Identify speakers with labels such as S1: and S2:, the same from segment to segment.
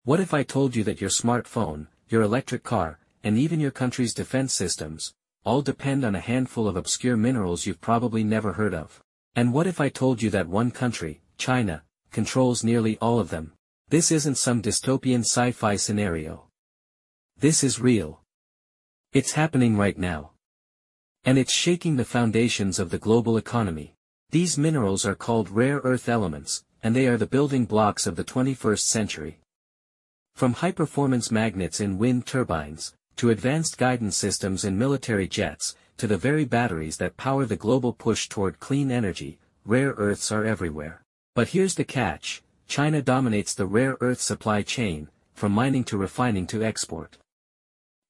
S1: What if I told you that your smartphone, your electric car, and even your country's defense systems, all depend on a handful of obscure minerals you've probably never heard of? And what if I told you that one country, China, controls nearly all of them? This isn't some dystopian sci-fi scenario. This is real. It's happening right now. And it's shaking the foundations of the global economy. These minerals are called rare earth elements, and they are the building blocks of the 21st century. From high-performance magnets in wind turbines, to advanced guidance systems in military jets, to the very batteries that power the global push toward clean energy, rare earths are everywhere. But here's the catch: China dominates the rare earth supply chain, from mining to refining to export.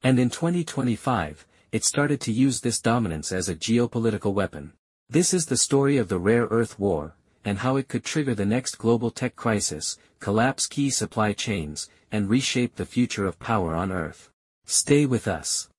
S1: And in 2025, it started to use this dominance as a geopolitical weapon. This is the story of the rare earth war, and how it could trigger the next global tech crisis, collapse key supply chains, and reshape the future of power on Earth. Stay with us.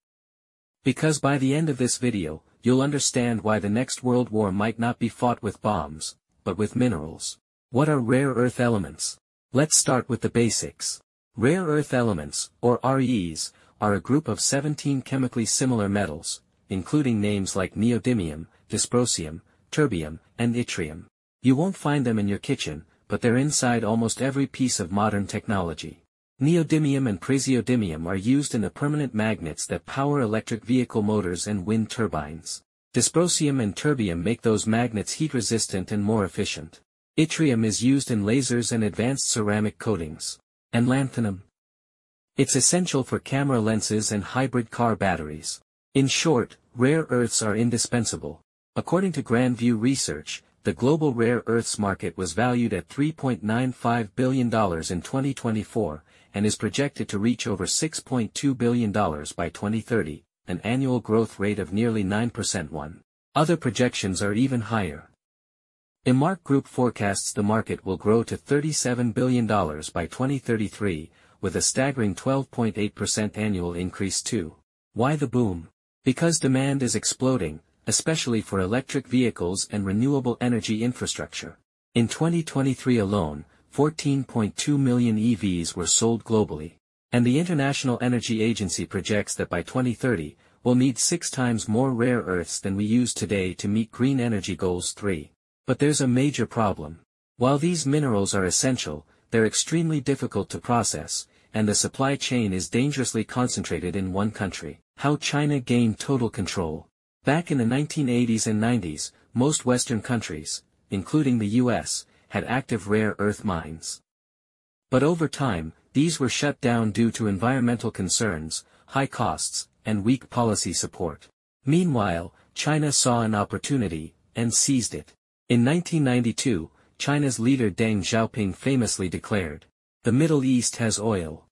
S1: Because by the end of this video, you'll understand why the next world war might not be fought with bombs, but with minerals. What are rare earth elements? Let's start with the basics. Rare earth elements, or REs, are a group of 17 chemically similar metals, including names like neodymium, dysprosium, terbium, and yttrium. You won't find them in your kitchen, but they're inside almost every piece of modern technology. Neodymium and praseodymium are used in the permanent magnets that power electric vehicle motors and wind turbines. Dysprosium and terbium make those magnets heat-resistant and more efficient. Yttrium is used in lasers and advanced ceramic coatings. And lanthanum? It's essential for camera lenses and hybrid car batteries. In short, rare earths are indispensable. According to Grand View Research, the global rare earths market was valued at $3.95 billion in 2024, and is projected to reach over $6.2 billion by 2030, an annual growth rate of nearly 9%. Other projections are even higher. Emark Group forecasts the market will grow to $37 billion by 2033, with a staggering 12.8% annual increase too. Why the boom? Because demand is exploding, especially for electric vehicles and renewable energy infrastructure. In 2023 alone, 14.2 million EVs were sold globally. And the International Energy Agency projects that by 2030, we'll need 6 times more rare earths than we use today to meet green energy goals 3. But there's a major problem. While these minerals are essential, they're extremely difficult to process, and the supply chain is dangerously concentrated in one country. How China gained total control. Back in the 1980s and 90s, most Western countries, including the US, had active rare earth mines. But over time, these were shut down due to environmental concerns, high costs, and weak policy support. Meanwhile, China saw an opportunity, and seized it. In 1992, China's leader Deng Xiaoping famously declared, "The Middle East has oil.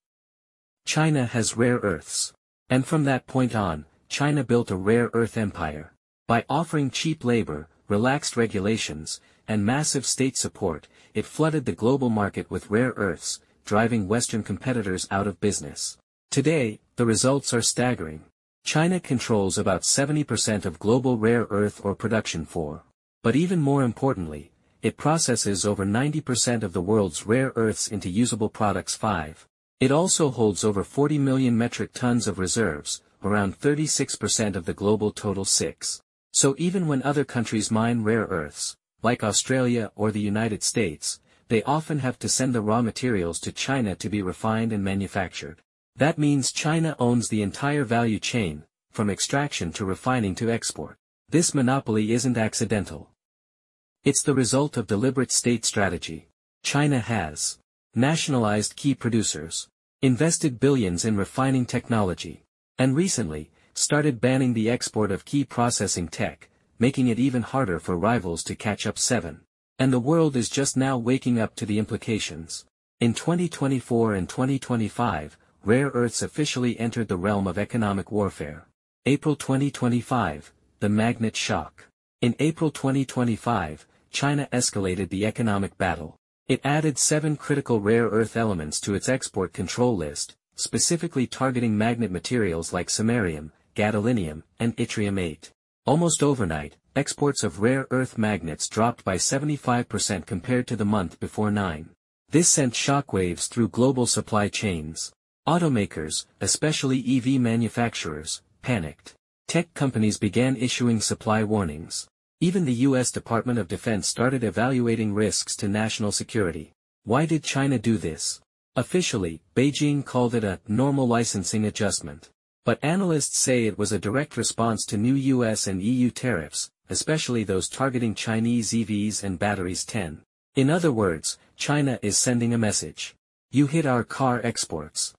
S1: China has rare earths." And from that point on, China built a rare earth empire. By offering cheap labor, relaxed regulations, and massive state support, it flooded the global market with rare earths, driving Western competitors out of business. Today, the results are staggering. China controls about 70% of global rare earth ore production for. But even more importantly, it processes over 90% of the world's rare earths into usable products 5. It also holds over 40 million metric tons of reserves, around 36% of the global total 6. So even when other countries mine rare earths, like Australia or the United States, they often have to send the raw materials to China to be refined and manufactured. That means China owns the entire value chain, from extraction to refining to export. This monopoly isn't accidental. It's the result of deliberate state strategy. China has nationalized key producers, invested billions in refining technology, and recently, started banning the export of key processing tech, making it even harder for rivals to catch up. 7. And the world is just now waking up to the implications. In 2024 and 2025, rare earths officially entered the realm of economic warfare. April 2025, the magnet shock. In April 2025, China escalated the economic battle. It added 7 critical rare earth elements to its export control list, specifically targeting magnet materials like samarium, gadolinium, and yttrium-8. Almost overnight, exports of rare earth magnets dropped by 75% compared to the month before. 9. This sent shockwaves through global supply chains. Automakers, especially EV manufacturers, panicked. Tech companies began issuing supply warnings. Even the U.S. Department of Defense started evaluating risks to national security. Why did China do this? Officially, Beijing called it a normal licensing adjustment. But analysts say it was a direct response to new US and EU tariffs, especially those targeting Chinese EVs and batteries 10. In other words, China is sending a message. You hit our car exports.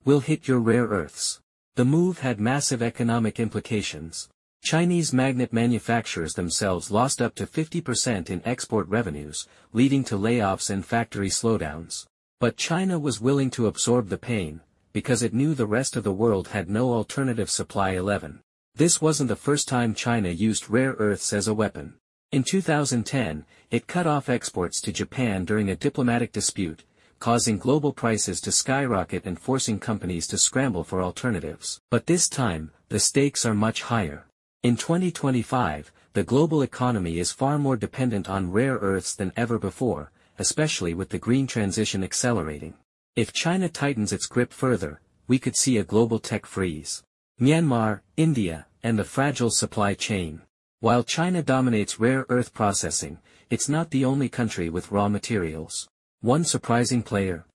S1: We'll hit your rare earths. The move had massive economic implications. Chinese magnet manufacturers themselves lost up to 50% in export revenues, leading to layoffs and factory slowdowns. But China was willing to absorb the pain, because it knew the rest of the world had no alternative supply. 11. This wasn't the first time China used rare earths as a weapon. In 2010, it cut off exports to Japan during a diplomatic dispute, causing global prices to skyrocket and forcing companies to scramble for alternatives. But this time, the stakes are much higher. In 2025, the global economy is far more dependent on rare earths than ever before, especially with the green transition accelerating. If China tightens its grip further, we could see a global tech freeze. Myanmar, India, and the fragile supply chain. While China dominates rare earth processing, it's not the only country with raw materials. One surprising player.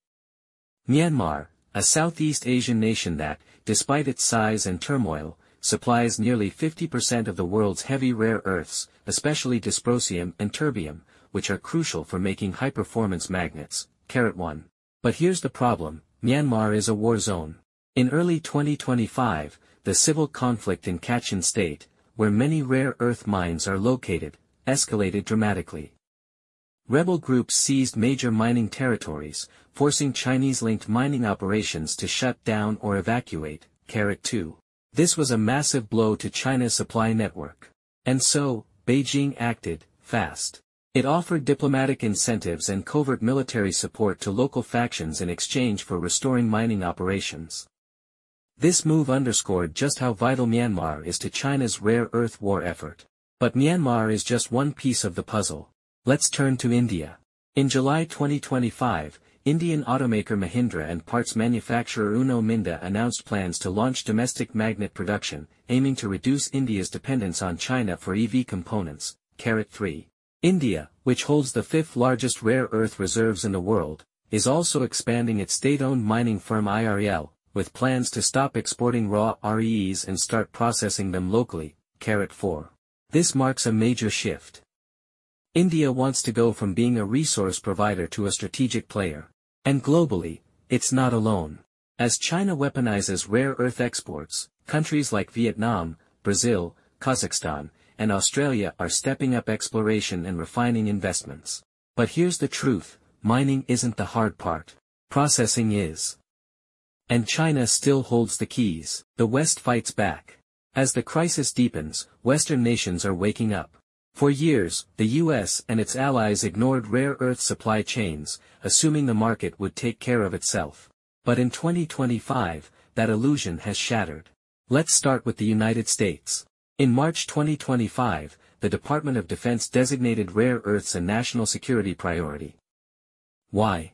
S1: Myanmar, a Southeast Asian nation that, despite its size and turmoil, supplies nearly 50% of the world's heavy rare earths, especially dysprosium and terbium, which are crucial for making high-performance magnets. 1. But here's the problem, Myanmar is a war zone. In early 2025, the civil conflict in Kachin State, where many rare earth mines are located, escalated dramatically. Rebel groups seized major mining territories, forcing Chinese-linked mining operations to shut down or evacuate. 2. This was a massive blow to China's supply network. And so, Beijing acted fast. It offered diplomatic incentives and covert military support to local factions in exchange for restoring mining operations. This move underscored just how vital Myanmar is to China's rare earth war effort. But Myanmar is just one piece of the puzzle. Let's turn to India. In July 2025, Indian automaker Mahindra and parts manufacturer Uno Minda announced plans to launch domestic magnet production, aiming to reduce India's dependence on China for EV components. 3. India, which holds the fifth largest rare earth reserves in the world, is also expanding its state-owned mining firm IRL, with plans to stop exporting raw REEs and start processing them locally. 4. This marks a major shift. India wants to go from being a resource provider to a strategic player. And globally, it's not alone. As China weaponizes rare earth exports, countries like Vietnam, Brazil, Kazakhstan, and Australia are stepping up exploration and refining investments. But here's the truth, mining isn't the hard part. Processing is. And China still holds the keys. The West fights back. As the crisis deepens, Western nations are waking up. For years, the US and its allies ignored rare earth supply chains, assuming the market would take care of itself. But in 2025, that illusion has shattered. Let's start with the United States. In March 2025, the Department of Defense designated rare earths a national security priority. Why?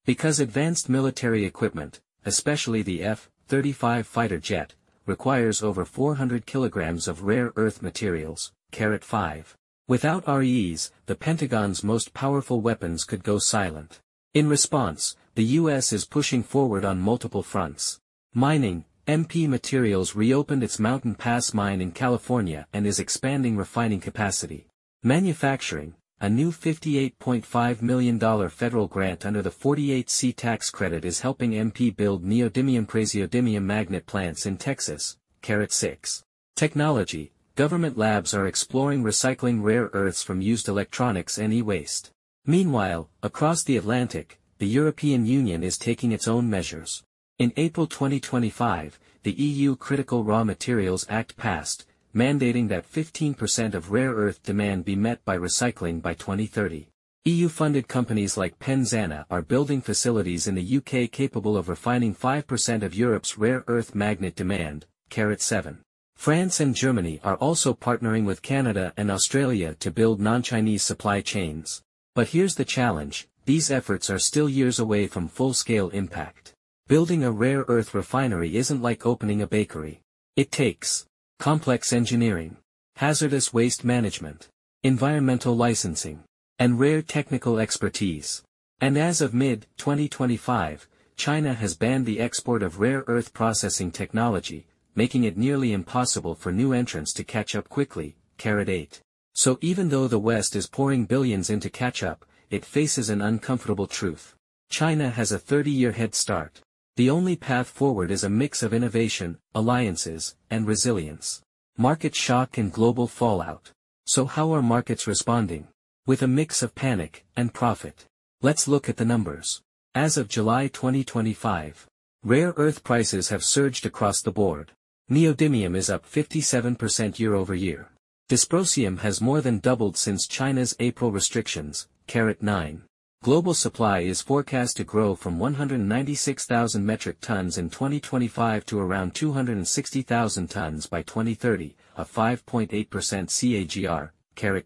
S1: Because advanced military equipment, especially the F-35 fighter jet, requires over 400 kilograms of rare earth materials. 5. Without REEs, the Pentagon's most powerful weapons could go silent. In response, the US is pushing forward on multiple fronts. Mining, MP Materials reopened its Mountain Pass mine in California and is expanding refining capacity. Manufacturing, a new $58.5 million federal grant under the 48C tax credit is helping MP build neodymium-praseodymium magnet plants in Texas. 6. Technology. Government labs are exploring recycling rare earths from used electronics and e-waste. Meanwhile, across the Atlantic, the European Union is taking its own measures. In April 2025, the EU Critical Raw Materials Act passed, mandating that 15% of rare earth demand be met by recycling by 2030. EU-funded companies like Penzana are building facilities in the UK capable of refining 5% of Europe's rare earth magnet demand. 7. France and Germany are also partnering with Canada and Australia to build non-Chinese supply chains. But here's the challenge, these efforts are still years away from full-scale impact. Building a rare earth refinery isn't like opening a bakery. It takes complex engineering, hazardous waste management, environmental licensing, and rare technical expertise. And as of mid-2025, China has banned the export of rare earth processing technology, making it nearly impossible for new entrants to catch up quickly. 8. So even though the West is pouring billions in to catch up, it faces an uncomfortable truth. China has a 30-year head start. The only path forward is a mix of innovation, alliances, and resilience. Market shock and global fallout. So how are markets responding? With a mix of panic and profit. Let's look at the numbers. As of July 2025, rare earth prices have surged across the board. Neodymium is up 57% year-over-year. Dysprosium has more than doubled since China's April restrictions. 9. Global supply is forecast to grow from 196,000 metric tons in 2025 to around 260,000 tons by 2030, a 5.8% CAGR.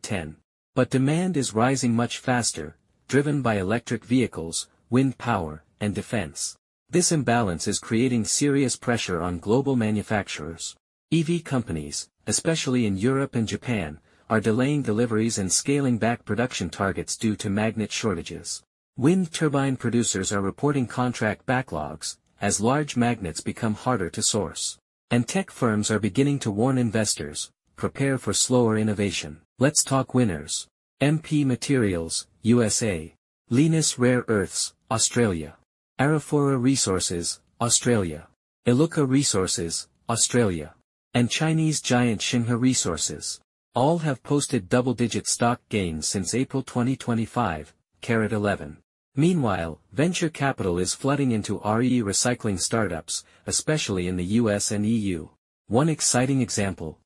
S1: 10. But demand is rising much faster, driven by electric vehicles, wind power, and defense. This imbalance is creating serious pressure on global manufacturers. EV companies, especially in Europe and Japan, are delaying deliveries and scaling back production targets due to magnet shortages. Wind turbine producers are reporting contract backlogs, as large magnets become harder to source. And tech firms are beginning to warn investors, prepare for slower innovation. Let's talk winners. MP Materials, USA. Lynas Rare Earths, Australia. Arafura Resources, Australia. Iluka Resources, Australia. And Chinese giant Xinhe Resources. All have posted double-digit stock gains since April 2025, 11. Meanwhile, venture capital is flooding into RE recycling startups, especially in the US and EU. One exciting example.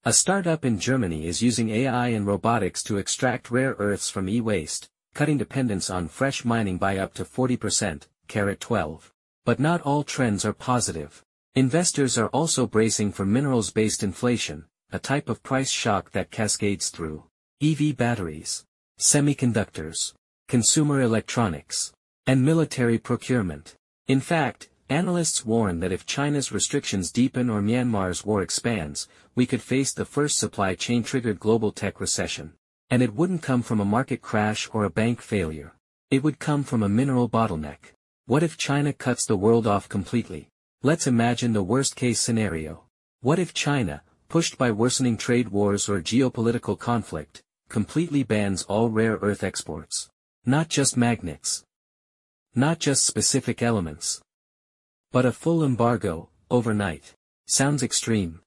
S1: A startup in Germany is using AI and robotics to extract rare earths from e-waste, cutting dependence on fresh mining by up to 40%, 12. But not all trends are positive. Investors are also bracing for minerals-based inflation, a type of price shock that cascades through EV batteries, semiconductors, consumer electronics, and military procurement. In fact, analysts warn that if China's restrictions deepen or Myanmar's war expands, we could face the first supply chain-triggered global tech recession. And it wouldn't come from a market crash or a bank failure. It would come from a mineral bottleneck. What if China cuts the world off completely? Let's imagine the worst-case scenario. What if China, pushed by worsening trade wars or geopolitical conflict, completely bans all rare earth exports? Not just magnets. Not just specific elements. But a full embargo, overnight. Sounds extreme.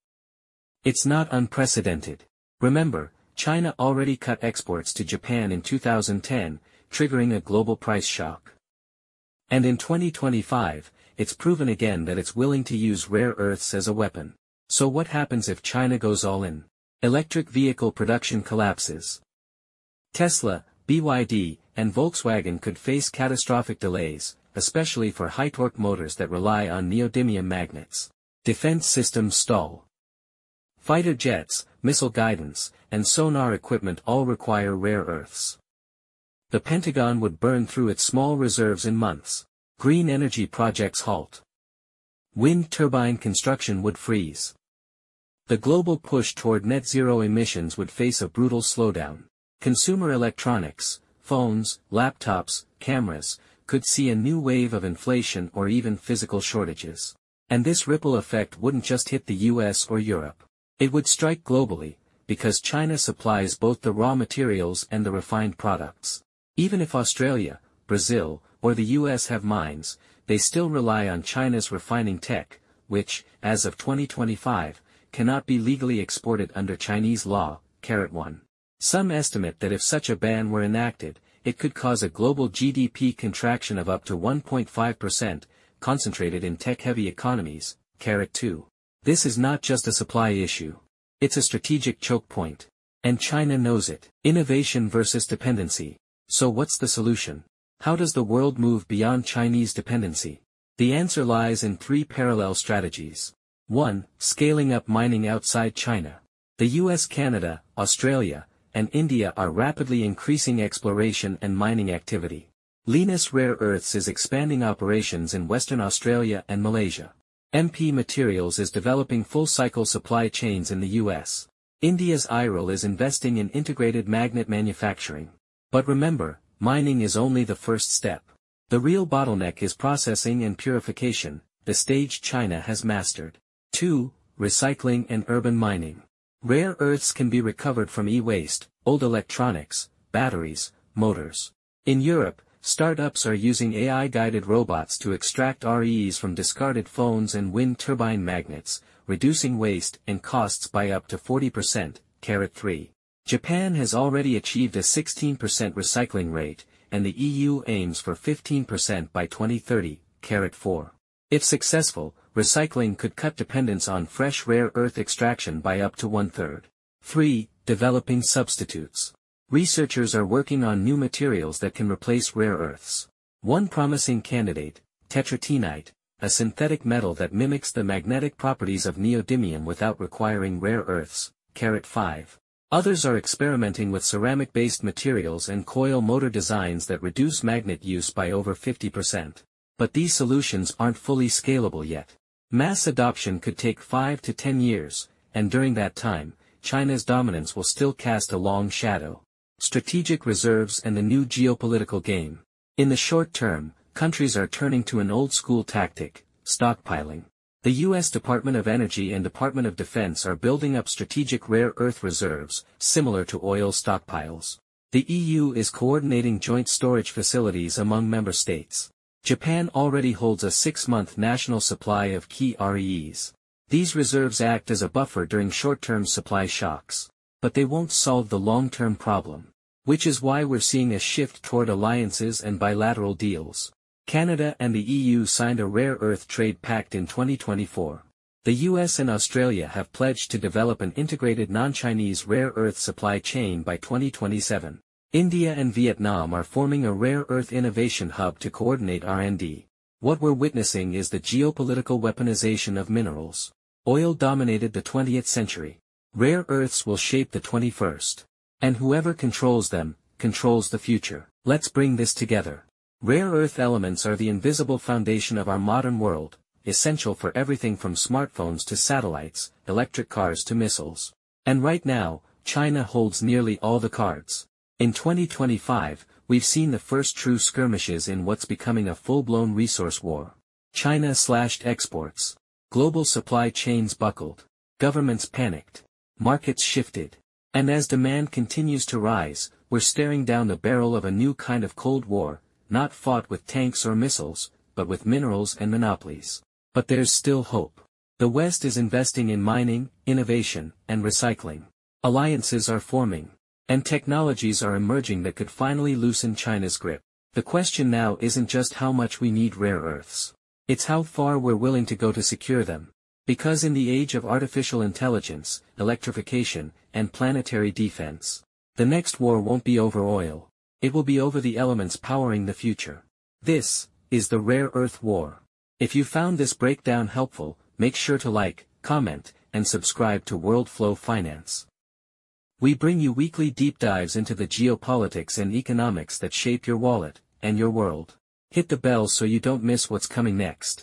S1: It's not unprecedented. Remember, China already cut exports to Japan in 2010, triggering a global price shock. And in 2025, it's proven again that it's willing to use rare earths as a weapon. So what happens if China goes all in? Electric vehicle production collapses. Tesla, BYD, and Volkswagen could face catastrophic delays, especially for high-torque motors that rely on neodymium magnets. Defense systems stall. Fighter jets, missile guidance, and sonar equipment all require rare earths. The Pentagon would burn through its small reserves in months. Green energy projects halt. Wind turbine construction would freeze. The global push toward net zero emissions would face a brutal slowdown. Consumer electronics, phones, laptops, cameras, could see a new wave of inflation or even physical shortages. And this ripple effect wouldn't just hit the US or Europe. It would strike globally, because China supplies both the raw materials and the refined products. Even if Australia, Brazil, or the US have mines, they still rely on China's refining tech, which, as of 2025, cannot be legally exported under Chinese law. 1. Some estimate that if such a ban were enacted, it could cause a global GDP contraction of up to 1.5%, concentrated in tech-heavy economies. 2. This is not just a supply issue. It's a strategic choke point. And China knows it. Innovation versus dependency. So what's the solution? How does the world move beyond Chinese dependency? The answer lies in three parallel strategies. 1. Scaling up mining outside China. The US, Canada, Australia, and India are rapidly increasing exploration and mining activity. Lynas Rare Earths is expanding operations in Western Australia and Malaysia. MP Materials is developing full-cycle supply chains in the US. India's IRIL is investing in integrated magnet manufacturing. But remember, mining is only the first step. The real bottleneck is processing and purification, the stage China has mastered. 2. Recycling and urban mining. Rare earths can be recovered from e-waste, old electronics, batteries, motors. In Europe, startups are using AI-guided robots to extract REs from discarded phones and wind turbine magnets, reducing waste and costs by up to 40%. 3. Japan has already achieved a 16% recycling rate, and the EU aims for 15% by 2030. 4. If successful, recycling could cut dependence on fresh rare earth extraction by up to 1/3. 3. Developing substitutes. Researchers are working on new materials that can replace rare earths. One promising candidate, tetratenite, a synthetic metal that mimics the magnetic properties of neodymium without requiring rare earths. 5. Others are experimenting with ceramic-based materials and coil motor designs that reduce magnet use by over 50%. But these solutions aren't fully scalable yet. Mass adoption could take 5 to 10 years, and during that time, China's dominance will still cast a long shadow. Strategic reserves and the new geopolitical game. In the short term, countries are turning to an old-school tactic, stockpiling. The U.S. Department of Energy and Department of Defense are building up strategic rare earth reserves, similar to oil stockpiles. The EU is coordinating joint storage facilities among member states. Japan already holds a 6-month national supply of key REs. These reserves act as a buffer during short-term supply shocks. But they won't solve the long-term problem. Which is why we're seeing a shift toward alliances and bilateral deals. Canada and the EU signed a rare earth trade pact in 2024. The US and Australia have pledged to develop an integrated non-Chinese rare earth supply chain by 2027. India and Vietnam are forming a rare earth innovation hub to coordinate R&D. What we're witnessing is the geopolitical weaponization of minerals. Oil dominated the 20th century. Rare earths will shape the 21st. And whoever controls them, controls the future. Let's bring this together. Rare earth elements are the invisible foundation of our modern world, essential for everything from smartphones to satellites, electric cars to missiles. And right now, China holds nearly all the cards. In 2025, we've seen the first true skirmishes in what's becoming a full-blown resource war. China slashed exports. Global supply chains buckled. Governments panicked. Markets shifted. And as demand continues to rise, we're staring down the barrel of a new kind of Cold War, not fought with tanks or missiles, but with minerals and monopolies. But there's still hope. The West is investing in mining, innovation, and recycling. Alliances are forming. And technologies are emerging that could finally loosen China's grip. The question now isn't just how much we need rare earths. It's how far we're willing to go to secure them. Because in the age of artificial intelligence, electrification, and planetary defense, the next war won't be over oil. It will be over the elements powering the future. This is the Rare Earth War. If you found this breakdown helpful, make sure to like, comment, and subscribe to WorldFlow Finance. We bring you weekly deep dives into the geopolitics and economics that shape your wallet and your world. Hit the bell so you don't miss what's coming next.